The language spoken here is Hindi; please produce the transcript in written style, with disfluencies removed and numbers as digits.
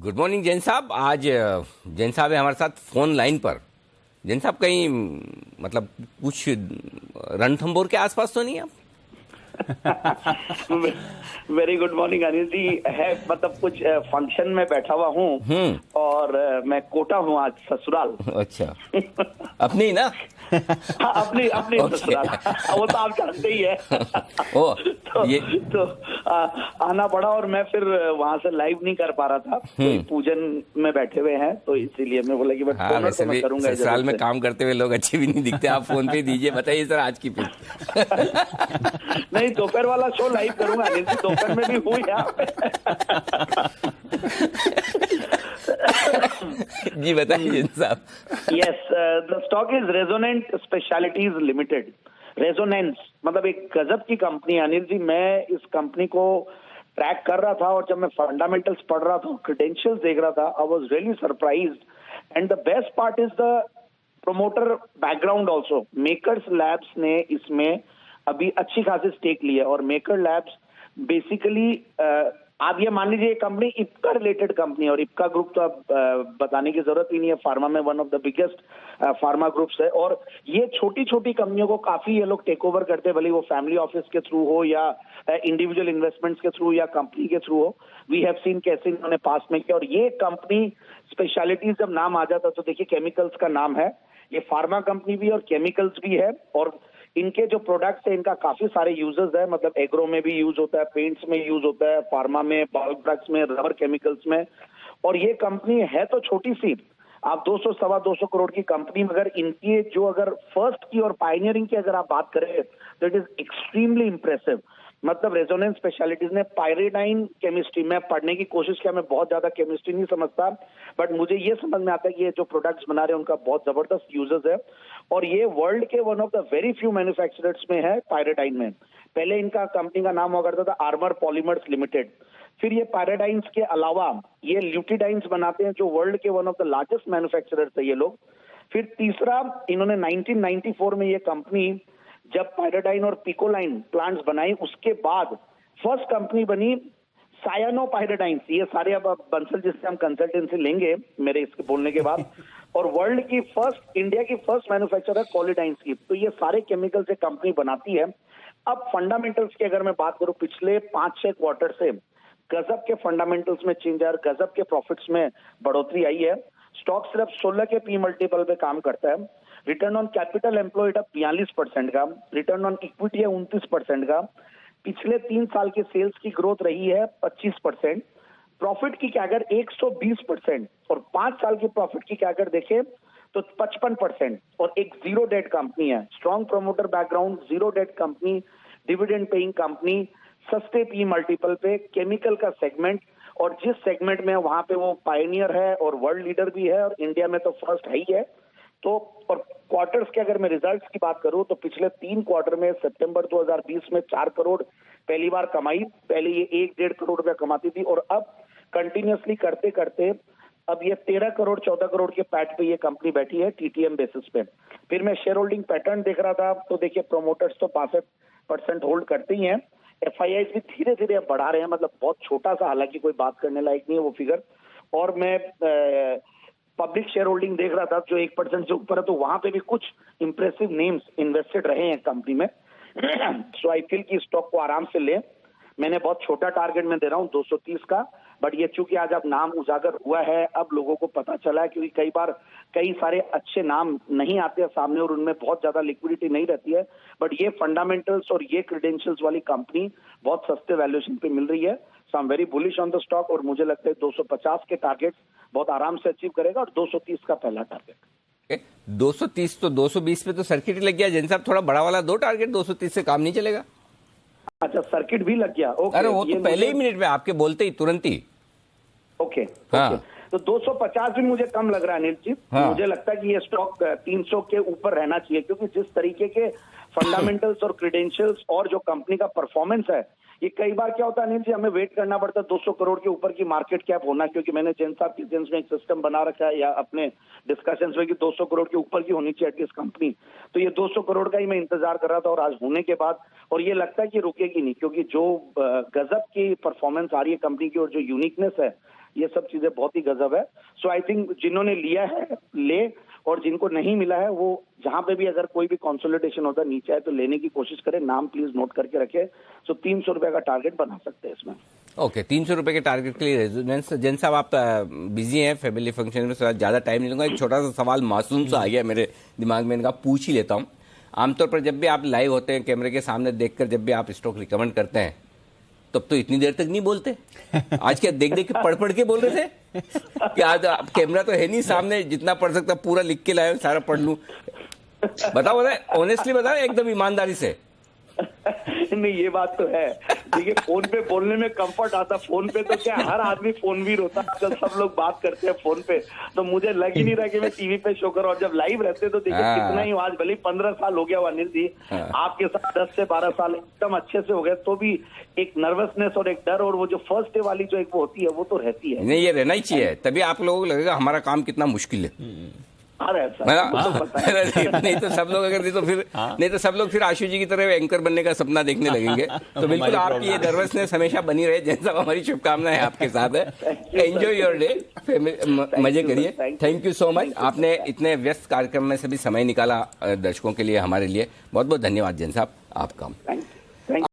गुड मॉर्निंग जैन साहब। आज जैन साहब है हमारे साथ फोन लाइन पर। जैन साहब कहीं मतलब कुछ रणथंभौर के आसपास तो नहीं आप? Very good morning Anil ji. है मतलब कुछ फंक्शन में बैठा हुआ हूँ और मैं कोटा हूँ आज ससुराल। अच्छा, अपनी ही ना? हाँ, अपनी अपनी ससुराल। वो तो आप जानते ही है। ओ, तो आना पड़ा और मैं फिर वहां से लाइव नहीं कर पा रहा था। कोई पूजन में बैठे हुए हैं तो इसीलिए मैं बोला कि बट हाँ, वैसे तो मैं भी करूंगा। ससुराल में काम करते हुए लोग अच्छे भी नहीं दिखते। आप फोन पे दीजिए, बताइए सर आज की पिच। नहीं, दोपहर वाला शो लाइव करूंगा अनिल जी, दोपहर में भी हूँ यहाँ पे। जी बताइए जैन साहब। Yes, the stock is resonant specialities limited. Resonance मतलब एक गजब की कंपनी है अनिल जी। मैं इस कंपनी को ट्रैक कर रहा था और जब मैं फंडामेंटल्स पढ़ रहा था, क्रेडेंशियल्स देख रहा था, I was really surprised. And the best part is the promoter background also. Makers labs ने इसमें अभी अच्छी खासी स्टेक ली है और मेकर लैब्स बेसिकली आप ये मान लीजिए कंपनी इप्का रिलेटेड कंपनी है और इप्का ग्रुप तो अब बताने की जरूरत ही नहीं है। फार्मा में one of the biggest pharma groups है और ये छोटी छोटी कंपनियों को काफी ये लोग टेक ओवर करते हैं, भले वो फैमिली ऑफिस के थ्रू हो या इंडिविजुअल इन्वेस्टमेंट्स के थ्रू या कंपनी के थ्रू हो। वी हैव सीन कैसे इन्होंने पास में किया और ये कंपनी स्पेशलिटीज जब नाम आ जाता तो देखिए केमिकल्स का नाम है, ये फार्मा कंपनी भी और केमिकल्स भी है और इनके जो प्रोडक्ट्स है इनका काफी सारे यूजेस है। मतलब एग्रो में भी यूज होता है, पेंट्स में यूज होता है, फार्मा में, बल्क ड्रग्स में, रबर केमिकल्स में। और ये कंपनी है तो छोटी सी, आप 200 सवा 200 करोड़ की कंपनी, मगर इनकी जो अगर फर्स्ट की और पायनियरिंग की अगर आप बात करें तो इट इज एक्सट्रीमली इंप्रेसिव। मतलब रेजोनेंस स्पेशलिटीज ने पायरेडाइन केमिस्ट्री में पढ़ने की कोशिश किया। मैं बहुत ज्यादा केमिस्ट्री नहीं समझता बट मुझे ये समझ में आता है कि ये जो प्रोडक्ट्स बना रहे हैं उनका बहुत जबरदस्त यूजेस है और ये वर्ल्ड के one of the very few manufacturers में है पायरेडाइन में। पहले इनका कंपनी का नाम हुआ करता था आर्मर पॉलीमर्स लिमिटेड। फिर ये पैराडाइन्स के अलावा ये ल्यूटिडाइन्स बनाते हैं जो वर्ल्ड के one of the largest manufacturers है ये लोग। फिर तीसरा इन्होंने 1994 में ये कंपनी जब पैराडाइन और पिकोलाइन प्लांट्स बनाई उसके बाद फर्स्ट कंपनी बनी सायानोपायरेडाइन्स। ये सारे अब बंसल जिससे हम कंसल्टेंसी लेंगे मेरे इसके बोलने के बाद और वर्ल्ड की फर्स्ट, इंडिया की फर्स्ट मैन्युफैक्चरर है कॉलिडाइन्स की। तो ये सारे केमिकल से कंपनी बनाती है। अब फंडामेंटल्स की अगर मैं बात करूं पिछले 5-6 क्वार्टर से गजब के फंडामेंटल्स में चेंज है, गजब के प्रॉफिट्स में बढ़ोतरी आई है। स्टॉक सिर्फ 16 के पी मल्टीपल पे काम करता है। रिटर्न ऑन कैपिटल एम्प्लॉयड 42% का, रिटर्न ऑन इक्विटी है 29% का। पिछले 3 साल के सेल्स की ग्रोथ रही है 25%, प्रॉफिट की कैगर 120% और 5 साल की प्रॉफिट की कैगर देखें तो 55% और एक जीरो डेट कंपनी है। Strong promoter background, zero debt company, dividend paying company, सस्ते पी मल्टीपल पे, केमिकल का सेगमेंट और जिस सेगमेंट में वहां पे वो पायनियर है और वर्ल्ड लीडर भी है और इंडिया में तो फर्स्ट है ही है। तो और क्वार्टर्स के अगर मैं रिजल्ट्स की बात करूं तो पिछले 3 क्वार्टर में सितंबर 2020 में 4 करोड़ पहली बार कमाई। पहले ये 1-1.5 करोड़ रुपया कमाती थी और अब कंटिन्यूअसली करते करते अब ये 13 करोड़ 14 करोड़ के पैट पे ये कंपनी बैठी है टीटीएम बेसिस पे। फिर मैं शेयर होल्डिंग पैटर्न देख रहा था तो देखिए प्रोमोटर्स तो 65% होल्ड करते ही हैं। एफआईआई भी धीरे धीरे बढ़ा रहे हैं, मतलब बहुत छोटा सा, हालांकि कोई बात करने लायक नहीं है वो फिगर। और मैं पब्लिक शेयर होल्डिंग देख रहा था जो 1% से ऊपर है, तो वहां पे भी कुछ इंप्रेसिव नेम्स इन्वेस्टेड रहे हैं कंपनी में। सो आई फील की स्टॉक को आराम से लें। मैंने बहुत छोटा टारगेट में दे रहा हूं 230 का, बट ये चूंकि आज अब नाम उजागर हुआ है, अब लोगों को पता चला है, क्योंकि कई बार कई सारे अच्छे नाम नहीं आते हैं सामने और उनमें बहुत ज्यादा लिक्विडिटी नहीं रहती है, बट ये फंडामेंटल्स और ये क्रेडेंशियल्स वाली कंपनी बहुत सस्ते वैल्यूएशन पे मिल रही है। So I am very bullish on the stock और मुझे लगता है 250 के टारगेट बहुत आराम से अचीव करेगा और 230 का पहला टारगेट। 230 तो 220 पे तो सर्किट लग गया जैन साहब, थोड़ा बड़ा वाला दो टारगेट, 230 से काम नहीं चलेगा। अच्छा, सर्किट भी लग गया। ओके, अरे वो तो पहले ही मिनट में आपके बोलते ही तुरंत ही। ओके हाँ। ओके, तो 250 भी मुझे कम लग रहा है अनिल जी। हाँ। मुझे लगता है कि ये स्टॉक 300 के ऊपर रहना चाहिए, क्योंकि जिस तरीके के फंडामेंटल्स और क्रेडेंशियल्स और जो कंपनी का परफॉर्मेंस है, ये कई बार क्या होता है अनिल जी, हमें वेट करना पड़ता है 200 करोड़ के ऊपर की मार्केट कैप होना, क्योंकि मैंने जैन साहब के जेंस में एक सिस्टम बना रखा है या अपने डिस्कशंस में कि 200 करोड़ के ऊपर की होनी चाहिए एटलीस्ट कंपनी। तो ये 200 करोड़ का ही मैं इंतजार कर रहा था और आज होने के बाद, और ये लगता है कि रुकेगी नहीं, क्योंकि जो गजब की परफॉर्मेंस आ रही है कंपनी की और जो यूनिकनेस है ये सब चीजें बहुत ही गजब है। सो आई थिंक जिन्होंने लिया है ले, और जिनको नहीं मिला है वो जहां पे भी अगर कोई भी कंसोलिडेशन होता है नीचे है तो लेने की कोशिश करें। नाम प्लीज नोट करके रखें। सो 300 रुपए का टारगेट बना सकते हैं इसमें। ओके, 300 रुपए के टारगेट के लिए रेजोनेंस। जैन साहब आप बिजी हैं फैमिली फंक्शन में, ज़्यादा टाइम नहीं लूंगा। एक छोटा सा सवाल मासूम सा आ गया मेरे दिमाग में, इनका पूछ ही लेता हूँ। आमतौर पर जब भी आप लाइव होते हैं कैमरे के सामने देखकर, जब भी आप स्टॉक रिकमेंड करते हैं तब तो इतनी देर तक नहीं बोलते। आज क्या देख देख के पढ़ के बोल रहे थे कि आज कैमरा तो है नहीं सामने, जितना पढ़ सकता पूरा लिख के लाए, सारा पढ़ लूं। बताओ ऑनेस्टली बताओ, एकदम ईमानदारी से। नहीं ये बात तो है। देखिए फोन पे बोलने में कंफर्ट आता, फोन पे तो क्या हर आदमी फोनवीर होता है आजकल, सब लोग बात करते हैं फोन पे, तो मुझे लग ही नहीं रहा कि मैं टीवी पे शो करूं। और जब लाइव रहते तो देखिए कितना ही, आज भले 15 साल हो गया वो अनिल जी, आपके साथ 10 से 12 साल एकदम अच्छे से हो गए, तो भी एक नर्वसनेस और एक डर और वो जो फर्स्ट डे वाली जो एक वो होती है वो तो रहती है। नहीं, ये रहना ही चाहिए, तभी आप लोगों को लगेगा हमारा काम कितना मुश्किल है। नहीं तो सब लोग अगर नहीं तो सब लोग फिर आशु जी की तरह एंकर बनने का सपना देखने लगेंगे। तो बिल्कुल आपकी ये नर्वसनेस हमेशा बनी रहे। जैन साहब हमारी शुभकामनाएं आपके साथ है। एंजॉय योर डे, मजे करिए। थैंक यू सो मच, आपने इतने व्यस्त कार्यक्रम में से भी समय निकाला दर्शकों के लिए, हमारे लिए। बहुत बहुत धन्यवाद जैन साहब आपका।